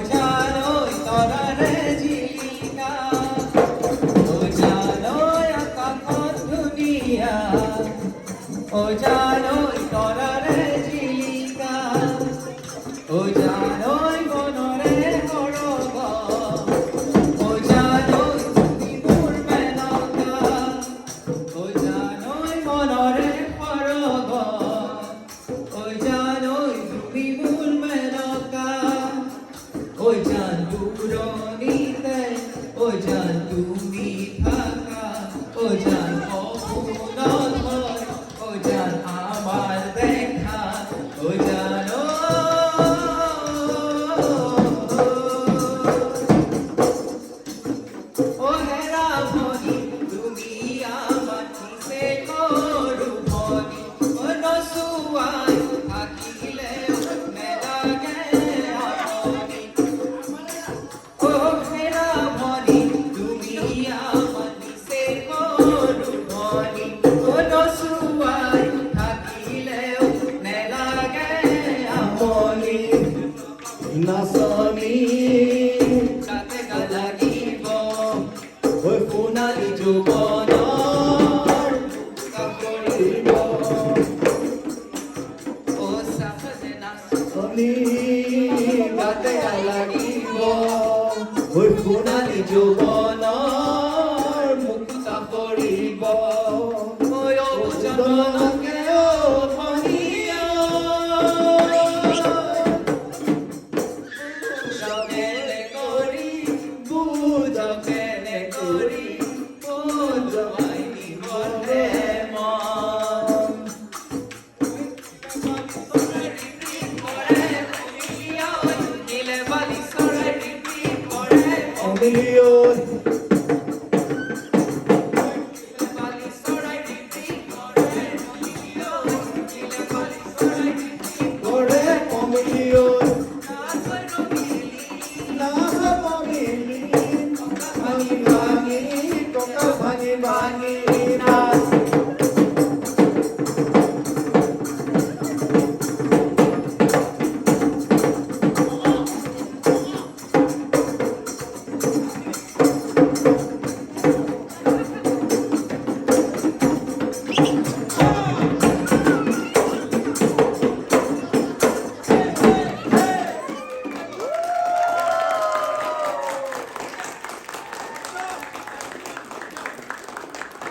জানোই তরারে ঝিলিকা ও জানোই আকাশ দুনিয়া ও জানোই তরারে ঝিলিকা ও জানোই বনরে হরগ ও জানোই তুমি মোর মেনকা ও জানোই মনরে হরগ ও জানোই তুমি মোর মেনকা ও জান দূরনিতে ও জান তুমি থাকা ও জান অপূর্ণ হয় ও জান আমার দেখা ও জানো ও হেরা ভনি তুমি আমার কিসে করু ভনি ও নসুয়াই থাকিলে মেলাগে আপনি ও হেরা ভনি তুমি আমার কিসে করু ভনি ও নসুয়াই থাকিলে মেলাগে আপনি নাচনী কাতে লাগিব হৈ সোণালী যৌৱনৰ কাপড়িব ও সাফে নাচনী গাতে লাগিব হৈ সোণালী যৌৱনৰ মুক্তা পৰিব ওই অবুজনকে ও ভনিয়া সকেলে করি বুঝকেলে করি বুঝাই নিবনে মন নিলে বালি সরে রিপি করে অমিলিয়ন